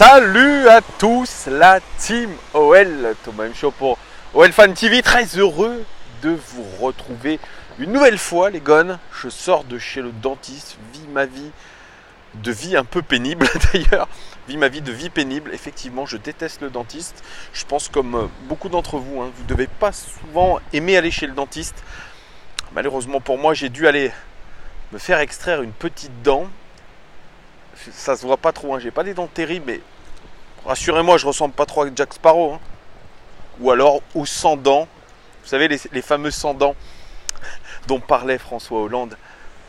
Salut à tous la team OL, Thomas M. Show pour OL Fan TV, très heureux de vous retrouver une nouvelle fois les gones. Je sors de chez le dentiste, vis ma vie de vie un peu pénible d'ailleurs, vis ma vie de vie pénible. Effectivement, je déteste le dentiste, je pense comme beaucoup d'entre vous, vous ne devez pas souvent aimer aller chez le dentiste. Malheureusement pour moi, j'ai dû aller me faire extraire une petite dent. Ça se voit pas trop, j'ai pas des dents terribles, mais rassurez-moi, je ressemble pas trop à Jack Sparrow. Ou alors aux 100 dents, vous savez, les fameux 100 dents dont parlait François Hollande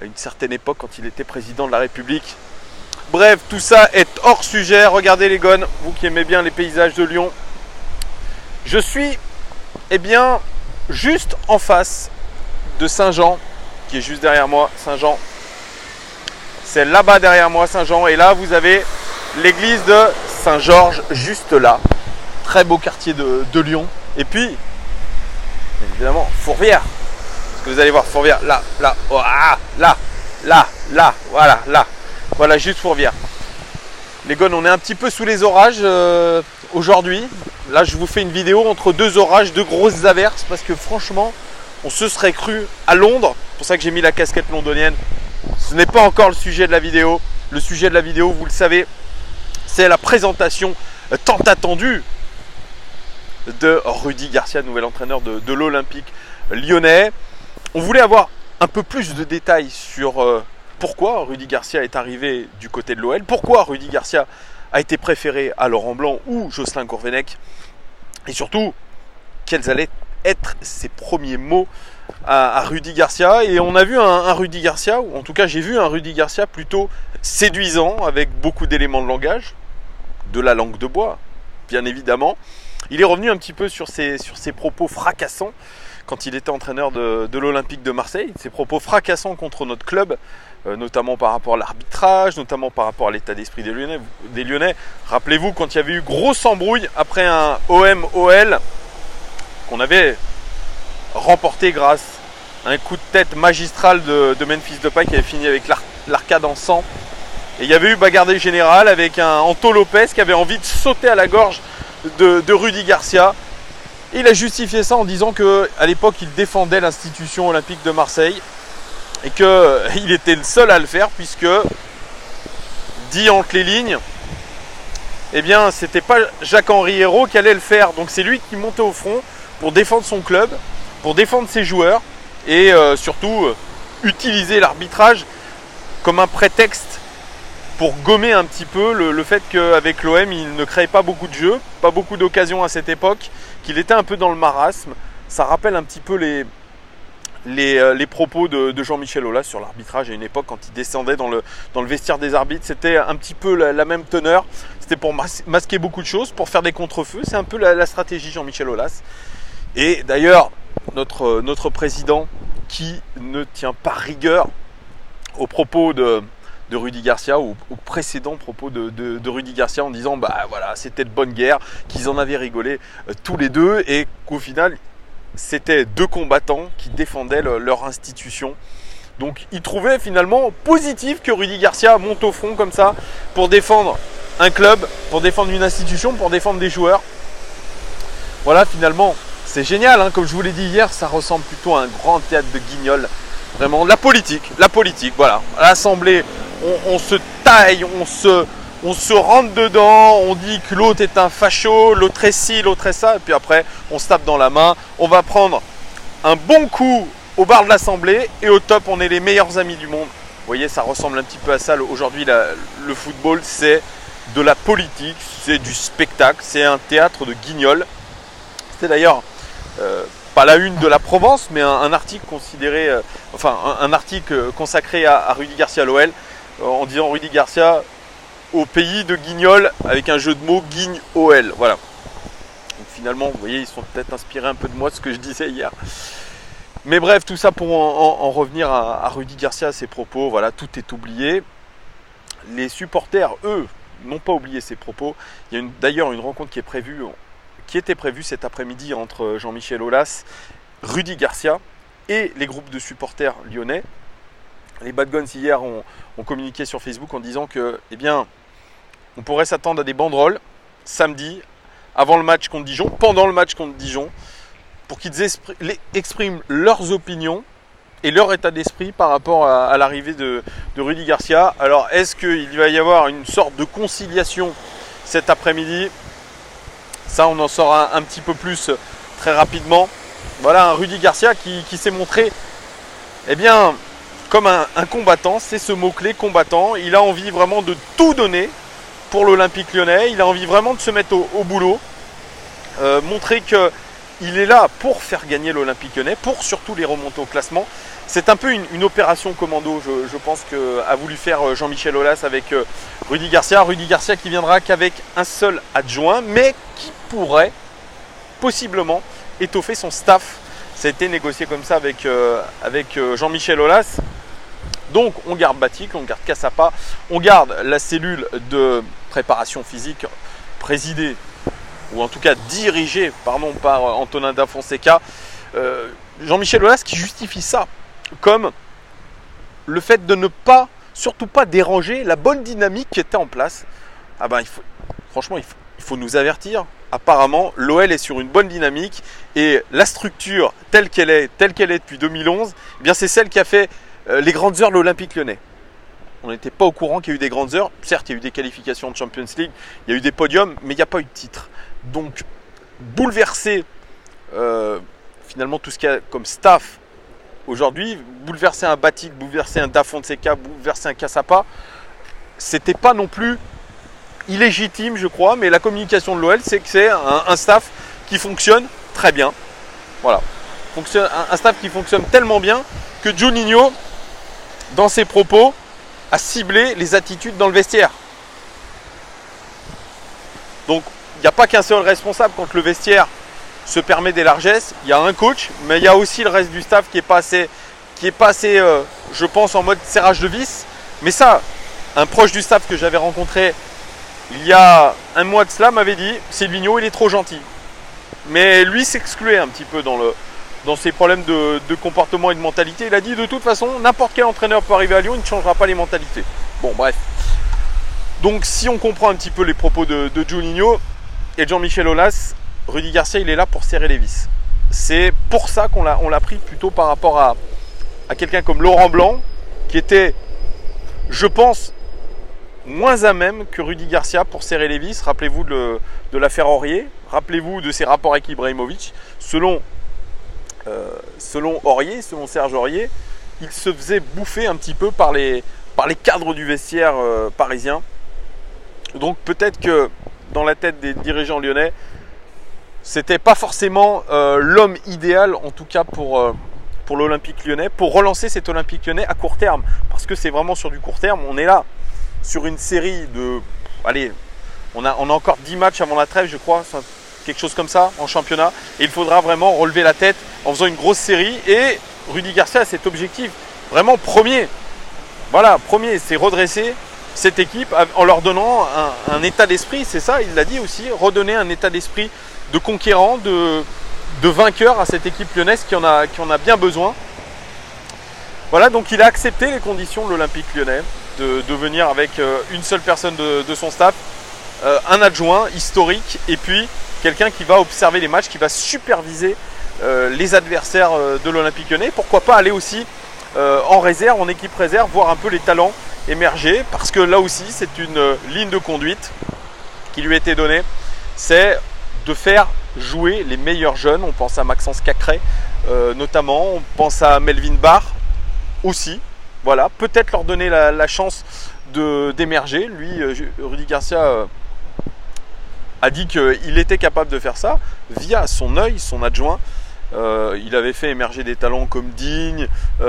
à une certaine époque quand il était président de la République. Bref, tout ça est hors sujet. Regardez les gones, vous qui aimez bien les paysages de Lyon. Je suis, juste en face de Saint-Jean, qui est juste derrière moi, Saint-Jean. C'est là-bas derrière moi, Saint-Jean. Et là, vous avez l'église de Saint-Georges, juste là. Très beau quartier de Lyon. Et puis, évidemment, Fourvière. Parce que vous allez voir, Fourvière, là, voilà, là. Voilà, juste Fourvière. Les gones, on est un petit peu sous les orages aujourd'hui. Là, je vous fais une vidéo entre deux orages, deux grosses averses. Parce que franchement, on se serait cru à Londres. C'est pour ça que j'ai mis la casquette londonienne. Ce n'est pas encore le sujet de la vidéo. Le sujet de la vidéo, vous le savez, c'est la présentation tant attendue de Rudy Garcia, nouvel entraîneur de l'Olympique lyonnais. On voulait avoir un peu plus de détails sur pourquoi Rudy Garcia est arrivé du côté de l'OL, pourquoi Rudy Garcia a été préféré à Laurent Blanc ou Jocelyn Gourvenec, et surtout, quels allaient être ses premiers mots à Rudy Garcia. Et on a vu un Rudy Garcia, ou en tout cas j'ai vu un Rudy Garcia plutôt séduisant, avec beaucoup d'éléments de langage, de la langue de bois, bien évidemment. Il est revenu un petit peu sur ses propos fracassants quand il était entraîneur de l'Olympique de Marseille, ses propos fracassants contre notre club, notamment par rapport à l'arbitrage, notamment par rapport à l'état d'esprit des Lyonnais. Rappelez-vous quand il y avait eu grosse embrouille après un OM-OL qu'on avait remporté grâce à un coup de tête magistral de Memphis Depay qui avait fini avec l'arcade en sang. Et il y avait eu bagarre générale avec un Anto Lopez qui avait envie de sauter à la gorge de Rudy Garcia. Et il a justifié ça en disant qu'à l'époque il défendait l'institution olympique de Marseille et qu'il était le seul à le faire, puisque, dit entre les lignes, c'était pas Jacques-Henri Hérault qui allait le faire. Donc c'est lui qui montait au front pour défendre son club, pour défendre ses joueurs et surtout utiliser l'arbitrage comme un prétexte pour gommer un petit peu le fait qu'avec l'OM il ne créait pas beaucoup de jeux, pas beaucoup d'occasions à cette époque, qu'il était un peu dans le marasme. Ça rappelle un petit peu les propos de Jean-Michel Aulas sur l'arbitrage à une époque quand il descendait dans le vestiaire des arbitres. C'était un petit peu la même teneur, c'était pour masquer beaucoup de choses, pour faire des contre-feux. C'est un peu la stratégie Jean-Michel Aulas. Et d'ailleurs, notre président, qui ne tient pas rigueur aux propos de Rudy Garcia, aux précédents propos de Rudy Garcia, en disant voilà, c'était de bonne guerre, qu'ils en avaient rigolé tous les deux, et qu'au final c'était deux combattants qui défendaient leur institution. Donc il trouvait finalement positif que Rudy Garcia monte au front comme ça pour défendre un club, pour défendre une institution, pour défendre des joueurs. Voilà, finalement c'est génial, comme je vous l'ai dit hier, ça ressemble plutôt à un grand théâtre de Guignol. Vraiment, la politique, voilà. À l'Assemblée, on se taille, on se rentre dedans, on dit que l'autre est un facho, l'autre est ci, l'autre est ça, et puis après, on se tape dans la main. On va prendre un bon coup au bar de l'Assemblée, et au top, on est les meilleurs amis du monde. Vous voyez, ça ressemble un petit peu à ça. Aujourd'hui, le football, c'est de la politique, c'est du spectacle, c'est un théâtre de Guignol. C'était d'ailleurs pas la une de la Provence, mais un article considéré, un article consacré à Rudy Garcia à l'OL, en disant Rudy Garcia au pays de Guignol, avec un jeu de mots Guigne-OL. Voilà. Donc finalement, vous voyez, ils sont peut-être inspirés un peu de moi, de ce que je disais hier. Mais bref, tout ça pour en revenir à Rudy Garcia, à ses propos. Voilà, tout est oublié. Les supporters, eux, n'ont pas oublié ses propos. Il y a d'ailleurs une rencontre qui était prévue cet après-midi entre Jean-Michel Aulas, Rudy Garcia et les groupes de supporters lyonnais. Les Bad Guns hier ont communiqué sur Facebook en disant que on pourrait s'attendre à des banderoles samedi, avant le match contre Dijon, pendant le match contre Dijon, pour qu'ils expriment leurs opinions et leur état d'esprit par rapport à l'arrivée de Rudy Garcia. Alors, est-ce qu'il va y avoir une sorte de conciliation cet après-midi? Ça, on en saura un petit peu plus très rapidement. Voilà un Rudy Garcia qui s'est montré, eh bien, comme un combattant. C'est ce mot-clé, combattant. Il a envie vraiment de tout donner pour l'Olympique Lyonnais. Il a envie vraiment de se mettre au boulot. Montrer qu'il est là pour faire gagner l'Olympique Lyonnais, pour surtout les remonter au classement. C'est un peu une opération commando, je pense, qu'a voulu faire Jean-Michel Aulas avec Rudy Garcia. Rudy Garcia qui viendra qu'avec un seul adjoint, mais qui pourrait possiblement étoffer son staff. Ça a été négocié comme ça avec Jean-Michel Aulas. Donc on garde Batik, on garde Cassapa, on garde la cellule de préparation physique présidée, ou en tout cas dirigée par Antonin Da Fonseca. Jean-Michel Aulas qui justifie ça comme le fait de ne pas, surtout pas déranger la bonne dynamique qui était en place. Ah ben, franchement, il faut nous avertir. Apparemment, l'OL est sur une bonne dynamique et la structure telle qu'elle est depuis 2011, eh bien c'est celle qui a fait les grandes heures de l'Olympique Lyonnais. On n'était pas au courant qu'il y a eu des grandes heures. Certes, il y a eu des qualifications de Champions League, il y a eu des podiums, mais il n'y a pas eu de titre. Donc, bouleverser finalement tout ce qu'il y a comme staff aujourd'hui, bouleverser un Batik, bouleverser un Da Fonseca, bouleverser un Cassapa, c'était pas non plus illégitime, je crois, mais la communication de l'OL, c'est que c'est un staff qui fonctionne très bien. Voilà. Un staff qui fonctionne tellement bien que Juninho, dans ses propos, a ciblé les attitudes dans le vestiaire. Donc, il n'y a pas qu'un seul responsable quand le vestiaire se permet des largesses. Il y a un coach, mais il y a aussi le reste du staff qui est pas assez, je pense, en mode serrage de vis. Mais ça, un proche du staff que j'avais rencontré il y a un mois de cela m'avait dit « Silvinho, il est trop gentil ». Mais lui s'excluait un petit peu dans ses problèmes de comportement et de mentalité. Il a dit de toute façon, n'importe quel entraîneur peut arriver à Lyon, il ne changera pas les mentalités. Bon, bref. Donc, si on comprend un petit peu les propos de Juninho et de Jean-Michel Aulas, Rudy Garcia, il est là pour serrer les vis. C'est pour ça qu'on l'a pris plutôt par rapport à quelqu'un comme Laurent Blanc, qui était, je pense, moins à même que Rudy Garcia pour serrer les vis. Rappelez-vous de l'affaire Aurier, rappelez-vous de ses rapports avec Ibrahimovic. Selon Serge Aurier, il se faisait bouffer un petit peu par les cadres du vestiaire parisien. Donc peut-être que dans la tête des dirigeants lyonnais, c'était pas forcément l'homme idéal, en tout cas pour l'Olympique Lyonnais, pour relancer cet Olympique Lyonnais à court terme. Parce que c'est vraiment sur du court terme. On est là sur une série de... Allez, on a encore 10 matchs avant la trêve, je crois, quelque chose comme ça, en championnat. Et il faudra vraiment relever la tête en faisant une grosse série. Et Rudy Garcia a cet objectif, vraiment premier. Voilà, premier, c'est redresser cette équipe en leur donnant un état d'esprit. C'est ça, il l'a dit aussi, redonner un état d'esprit de conquérant, de vainqueur à cette équipe lyonnaise qui en a bien besoin. Voilà, donc il a accepté les conditions de l'Olympique Lyonnais, de venir avec une seule personne de son staff, un adjoint historique et puis quelqu'un qui va observer les matchs, qui va superviser les adversaires de l'Olympique Lyonnais. Pourquoi pas aller aussi en réserve, en équipe réserve, voir un peu les talents émerger, parce que là aussi c'est une ligne de conduite qui lui a été donnée, c'est de faire jouer les meilleurs jeunes. On pense à Maxence Cacré notamment, on pense à Melvin Barr aussi. Voilà, peut-être leur donner la chance d'émerger. Lui, Rudy Garcia a dit qu'il était capable de faire ça via son œil, son adjoint. Il avait fait émerger des talents comme Digne, il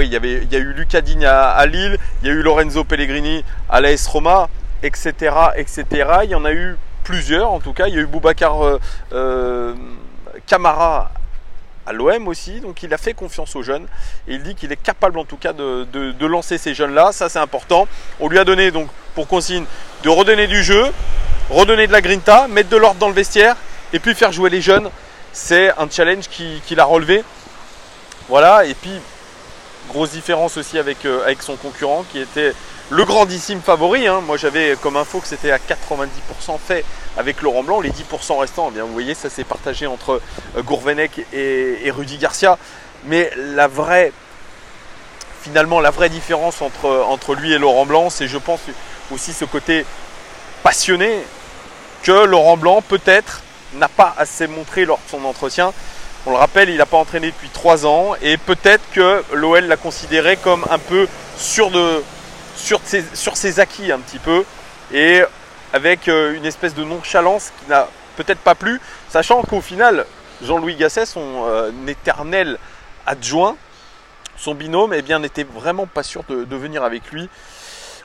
y a eu Lucas Digne à Lille, il y a eu Lorenzo Pellegrini à l'AS Roma, etc., etc. Il y en a eu plusieurs, en tout cas. Il y a eu Boubacar Camara à l'OM aussi, donc il a fait confiance aux jeunes et il dit qu'il est capable en tout cas de lancer ces jeunes-là. Ça, c'est important. On lui a donné donc pour consigne de redonner du jeu, redonner de la grinta, mettre de l'ordre dans le vestiaire et puis faire jouer les jeunes. C'est un challenge qu'il a relevé. Voilà, et puis grosse différence aussi avec son concurrent qui était le grandissime favori. Hein. Moi j'avais comme info que c'était à 90% fait avec Laurent Blanc. Les 10% restants, eh bien, vous voyez, ça s'est partagé entre Gourvenec et Rudy Garcia. Mais finalement, la vraie différence entre lui et Laurent Blanc, c'est, je pense, aussi ce côté passionné que Laurent Blanc, peut-être, n'a pas assez montré lors de son entretien. On le rappelle, il n'a pas entraîné depuis 3 ans et peut-être que l'OL l'a considéré comme un peu sur ses acquis un petit peu et avec une espèce de nonchalance qui n'a peut-être pas plu, sachant qu'au final, Jean-Louis Gasset, son éternel adjoint, son binôme, eh bien, n'était vraiment pas sûr de venir avec lui.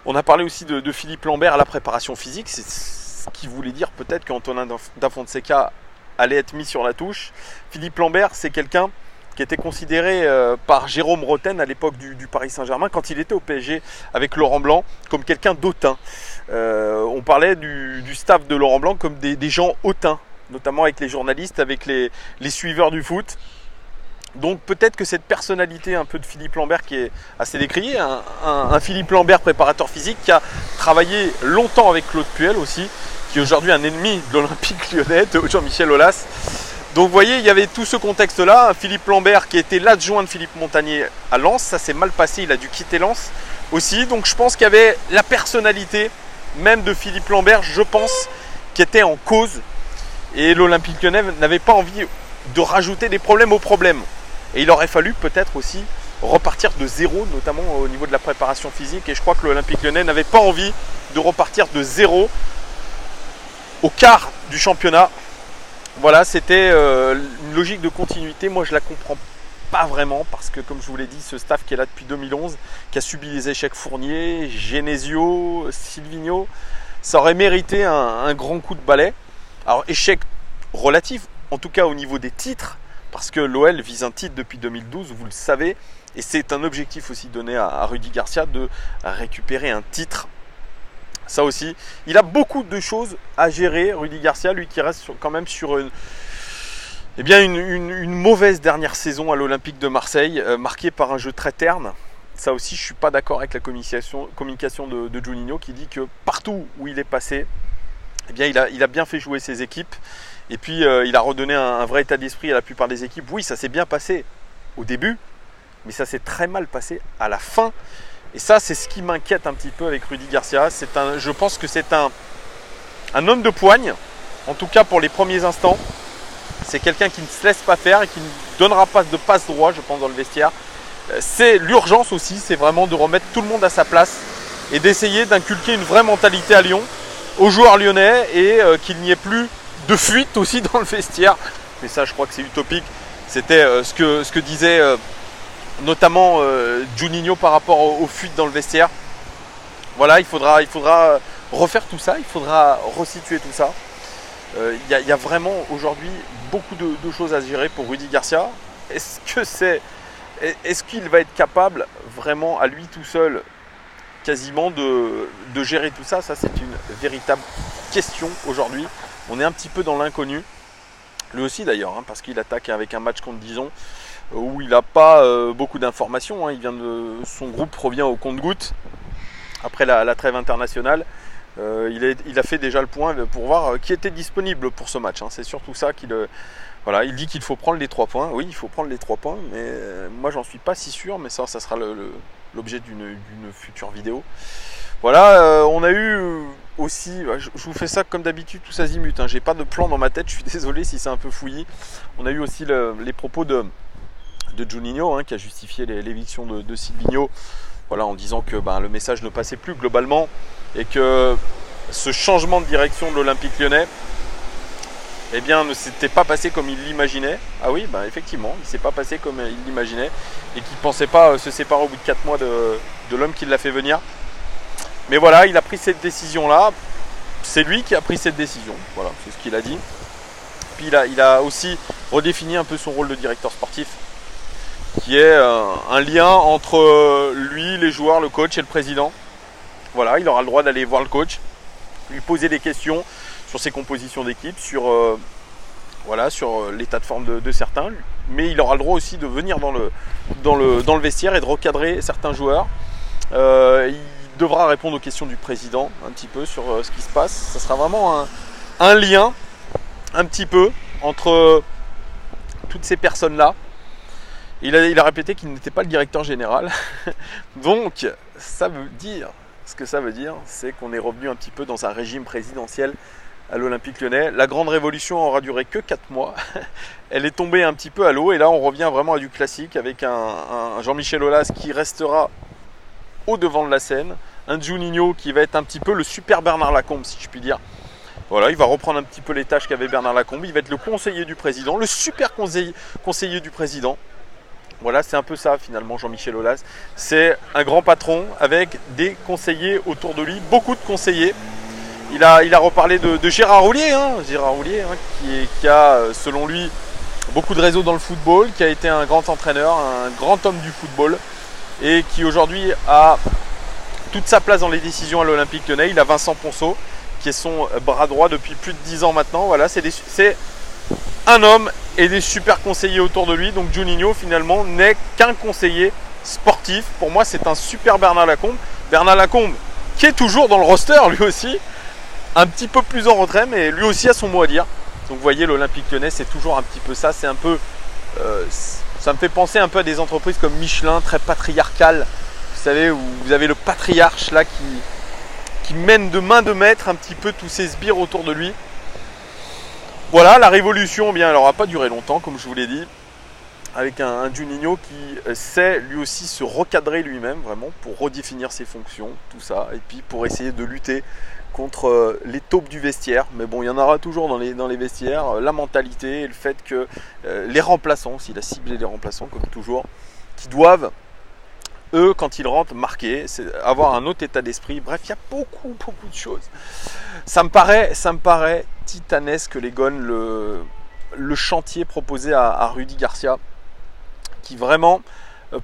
On a parlé aussi de Philippe Lambert à la préparation physique, c'est ce qui voulait dire peut-être qu'Antonin Da Fonseca allait être mis sur la touche. Philippe Lambert, c'est quelqu'un qui était considéré par Jérôme Rotten à l'époque du Paris Saint-Germain, quand il était au PSG avec Laurent Blanc, comme quelqu'un d'hautain. On parlait du staff de Laurent Blanc comme des gens hautains, notamment avec les journalistes, avec les suiveurs du foot. Donc peut-être que cette personnalité un peu de Philippe Lambert qui est assez décriée, un Philippe Lambert préparateur physique qui a travaillé longtemps avec Claude Puel aussi, qui est aujourd'hui un ennemi de l'Olympique Lyonnais, de Jean-Michel Aulas. Donc vous voyez, il y avait tout ce contexte-là, un Philippe Lambert qui était l'adjoint de Philippe Montagnier à Lens, ça s'est mal passé, il a dû quitter Lens aussi. Donc je pense qu'il y avait la personnalité même de Philippe Lambert, je pense, qui était en cause. Et l'Olympique Lyonnais n'avait pas envie de rajouter des problèmes aux problèmes. Et il aurait fallu peut-être aussi repartir de zéro, notamment au niveau de la préparation physique. Et je crois que l'Olympique Lyonnais n'avait pas envie de repartir de zéro au quart du championnat. Voilà, c'était une logique de continuité. Moi, je la comprends pas vraiment parce que, comme je vous l'ai dit, ce staff qui est là depuis 2011, qui a subi les échecs Fournier, Genesio, Silvino, ça aurait mérité un grand coup de balai. Alors, échec relatif, en tout cas au niveau des titres, parce que l'OL vise un titre depuis 2012, vous le savez, et c'est un objectif aussi donné à Rudy Garcia de récupérer un titre. Ça aussi, il a beaucoup de choses à gérer, Rudy Garcia, lui qui reste quand même sur une mauvaise dernière saison à l'Olympique de Marseille, marquée par un jeu très terne. Ça aussi, je ne suis pas d'accord avec la communication de Juninho qui dit que partout où il est passé, eh bien, il a bien fait jouer ses équipes. Et puis, il a redonné un vrai état d'esprit à la plupart des équipes. Oui, ça s'est bien passé au début, mais ça s'est très mal passé à la fin. Et ça, c'est ce qui m'inquiète un petit peu avec Rudy Garcia. Je pense que c'est un homme de poigne, en tout cas pour les premiers instants. C'est quelqu'un qui ne se laisse pas faire et qui ne donnera pas de passe droit, je pense, dans le vestiaire. C'est l'urgence aussi, c'est vraiment de remettre tout le monde à sa place et d'essayer d'inculquer une vraie mentalité à Lyon, aux joueurs lyonnais, et qu'il n'y ait plus de fuite aussi dans le vestiaire. Mais ça, je crois que c'est utopique. C'était ce que disait notamment Juninho par rapport aux fuites dans le vestiaire. Voilà, il faudra refaire tout ça, il faudra resituer tout ça. Il y a vraiment aujourd'hui beaucoup de choses à gérer pour Rudy Garcia. Est-ce qu'il va être capable vraiment à lui tout seul quasiment de gérer tout ça? Ça, c'est une véritable question aujourd'hui. On est un petit peu dans l'inconnu. Lui aussi d'ailleurs, hein, parce qu'il attaque avec un match contre Dijon où il n'a pas beaucoup d'informations. Hein. Son groupe revient au compte-gouttes après la trêve internationale. Il a fait déjà le point pour voir qui était disponible pour ce match. Hein. C'est surtout ça voilà, il dit qu'il faut prendre les 3 points. Oui, il faut prendre les 3 points, mais moi j'en suis pas si sûr, mais ça sera l'objet d'une future vidéo. Voilà, on a eu aussi, je vous fais ça comme d'habitude, tous azimuts, hein. J'ai pas de plan dans ma tête, je suis désolé si c'est un peu fouillis. On a eu aussi les propos de Juninho, hein, qui a justifié l'éviction de Silvino, voilà, en disant que le message ne passait plus globalement et que ce changement de direction de l'Olympique Lyonnais, eh bien, ne s'était pas passé comme il l'imaginait. Ah oui, effectivement, il ne s'est pas passé comme il l'imaginait et qu'il ne pensait pas se séparer au bout de 4 mois de l'homme qui l'a fait venir. Mais voilà, il a pris cette décision-là. C'est lui qui a pris cette décision. Voilà, c'est ce qu'il a dit. Puis il a aussi redéfini un peu son rôle de directeur sportif, qui est un lien entre lui, les joueurs, le coach et le président. Voilà, il aura le droit d'aller voir le coach, lui poser des questions sur ses compositions d'équipe, sur l'état de forme de certains. Mais il aura le droit aussi de venir dans le vestiaire et de recadrer certains joueurs. Il devra répondre aux questions du président un petit peu sur ce qui se passe. Ça sera vraiment un lien un petit peu entre toutes ces personnes-là. Il a répété qu'il n'était pas le directeur général. Donc, ça veut dire, ce que ça veut dire, c'est qu'on est revenu un petit peu dans un régime présidentiel à l'Olympique Lyonnais. La grande révolution aura duré que 4 mois. Elle est tombée un petit peu à l'eau et là, on revient vraiment à du classique avec un Jean-Michel Aulas qui restera au devant de la scène, un Juninho qui va être un petit peu le super Bernard Lacombe, si je puis dire. Voilà, il va reprendre un petit peu les tâches qu'avait Bernard Lacombe. Il va être le conseiller du président, le super conseiller du président. Voilà, c'est un peu ça finalement Jean-Michel Aulas. C'est un grand patron avec des conseillers autour de lui, beaucoup de conseillers. Il a reparlé de Gérard Houllier, qui a selon lui beaucoup de réseaux dans le football, qui a été un grand entraîneur, un grand homme du football et qui aujourd'hui a toute sa place dans les décisions à l'Olympique Lyonnais. Il a Vincent Ponceau qui est son bras droit depuis plus de 10 ans maintenant. Voilà, c'est un homme et des super conseillers autour de lui. Donc Juninho finalement n'est qu'un conseiller sportif. Pour moi c'est un super Bernard Lacombe. Bernard Lacombe qui est toujours dans le roster lui aussi, un petit peu plus en retrait mais lui aussi a son mot à dire. Donc vous voyez l'Olympique Lyonnais c'est toujours un petit peu ça. C'est un peu, ça me fait penser un peu à des entreprises comme Michelin, très patriarcales. Vous savez où vous avez le patriarche là qui mène de main de maître un petit peu tous ces sbires autour de lui. Voilà, la révolution, eh bien, elle n'aura pas duré longtemps, comme je vous l'ai dit, avec un Juninho qui sait lui aussi se recadrer lui-même, vraiment, pour redéfinir ses fonctions, tout ça, et puis pour essayer de lutter contre les taupes du vestiaire. Mais bon, il y en aura toujours dans les vestiaires, la mentalité, et le fait que les remplaçants, s'il a ciblé les remplaçants, comme toujours, qui doivent, eux, quand ils rentrent, marquer, avoir un autre état d'esprit. Bref, il y a beaucoup de choses. Ça me paraît titanesque, les Gones, le chantier proposé à Rudy Garcia, qui vraiment,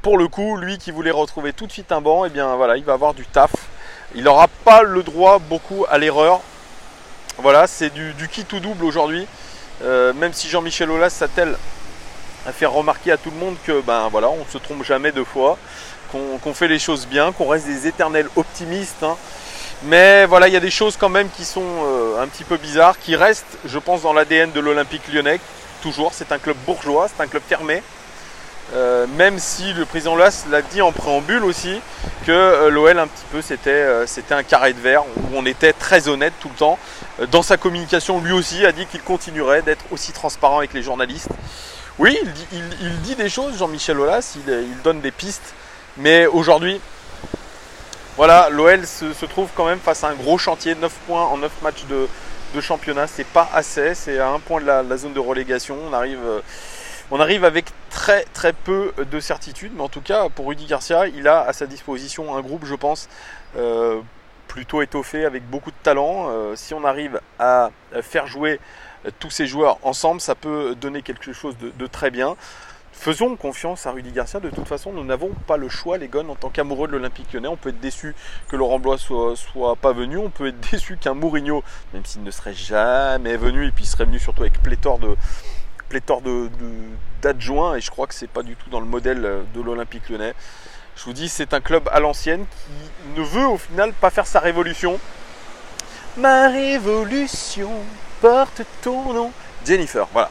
pour le coup, lui qui voulait retrouver tout de suite un banc, et bien voilà, il va avoir du taf. Il n'aura pas le droit beaucoup à l'erreur. Voilà, c'est du qui tout double aujourd'hui. Même si Jean-Michel Aulas s'attelle à faire remarquer à tout le monde que ben voilà, on ne se trompe jamais 2 fois, qu'on fait les choses bien, qu'on reste des éternels optimistes. Hein. Mais voilà, il y a des choses quand même qui sont un petit peu bizarres, qui restent, je pense, dans l'ADN de l'Olympique Lyonnais. Toujours, c'est un club bourgeois, c'est un club fermé. Même si le président Aulas l'a dit en préambule aussi, que l'OL un petit peu c'était un carré de verre, où on était très honnête tout le temps. Dans sa communication, lui aussi a dit qu'il continuerait d'être aussi transparent avec les journalistes. Oui, il dit des choses, Jean-Michel Aulas, il donne des pistes. Mais aujourd'hui, voilà, l'OL se trouve quand même face à un gros chantier, 9 points en 9 matchs de championnat, c'est pas assez, c'est à 1 point de la zone de relégation, on arrive avec très peu de certitude, mais en tout cas pour Rudy Garcia, il a à sa disposition un groupe, je pense, plutôt étoffé avec beaucoup de talent. Si on arrive à faire jouer tous ces joueurs ensemble, ça peut donner quelque chose de très bien. Faisons confiance à Rudy Garcia. De toute façon, nous n'avons pas le choix, les Gones, en tant qu'amoureux de l'Olympique Lyonnais. On peut être déçu que Laurent Blois soit pas venu. On peut être déçu qu'un Mourinho, même s'il ne serait jamais venu, et puis il serait venu surtout avec pléthore d'adjoints, et je crois que c'est pas du tout dans le modèle de l'Olympique Lyonnais. Je vous dis, c'est un club à l'ancienne qui ne veut au final pas faire sa révolution. Ma révolution porte ton nom. Jennifer, voilà.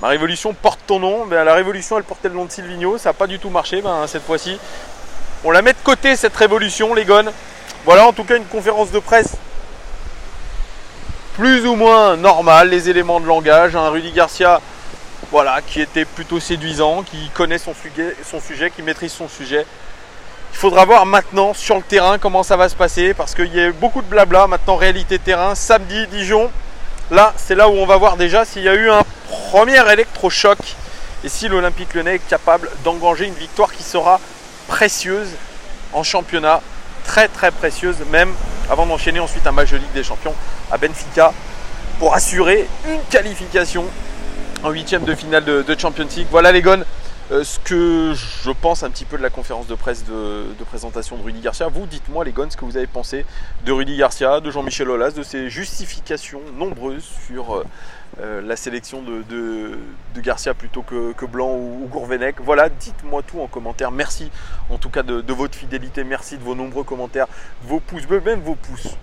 Ma révolution porte ton nom. Ben, la révolution, elle portait le nom de Silvino. Ça n'a pas du tout marché. Ben, cette fois-ci, on la met de côté, cette révolution, les Gones. Voilà, en tout cas, une conférence de presse plus ou moins normale. Les éléments de langage. Un Rudy Garcia, voilà, qui était plutôt séduisant, qui connaît son sujet, qui maîtrise son sujet. Il faudra voir maintenant sur le terrain comment ça va se passer, parce qu'il y a eu beaucoup de blabla. Maintenant, réalité terrain. Samedi, Dijon. Là, c'est là où on va voir déjà s'il y a eu un premier électrochoc et si l'Olympique Lyonnais est capable d'engranger une victoire qui sera précieuse en championnat, très précieuse même, avant d'enchaîner ensuite un match de Ligue des Champions à Benfica pour assurer une qualification en 8e de finale de Champions League. Voilà les Gones, ce que je pense un petit peu de la conférence de presse de présentation de Rudy Garcia. Vous, dites-moi les gars, ce que vous avez pensé de Rudy Garcia, de Jean-Michel Aulas, de ses justifications nombreuses sur la sélection de Garcia plutôt que Blanc ou Gourvenec. Voilà, dites-moi tout en commentaire. Merci en tout cas de votre fidélité, merci de vos nombreux commentaires, vos pouces bleus, même vos pouces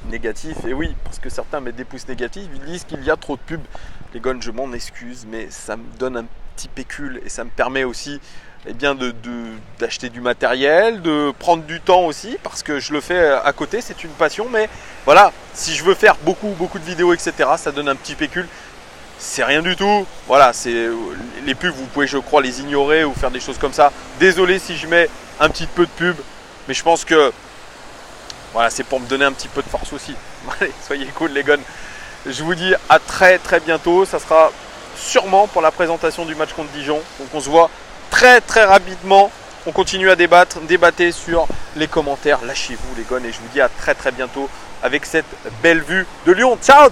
négatifs. Et oui, parce que certains mettent des pouces négatifs, ils disent qu'il y a trop de pubs. Les gars, je m'en excuse, mais ça me donne un petit pécule et ça me permet aussi bien d'acheter du matériel, de prendre du temps aussi, parce que je le fais à côté, c'est une passion. Mais voilà, si je veux faire beaucoup de vidéos, etc., ça donne un petit pécule. C'est rien du tout. Voilà, c'est les pubs, vous pouvez, je crois, les ignorer ou faire des choses comme ça. Désolé si je mets un petit peu de pub, mais je pense que voilà, c'est pour me donner un petit peu de force aussi. Allez, soyez cool les gars. Je vous dis à très bientôt. Ça sera sûrement pour la présentation du match contre Dijon. Donc on se voit très rapidement. On continue à débattre sur les commentaires. Lâchez-vous les gars et je vous dis à très bientôt avec cette belle vue de Lyon. Ciao.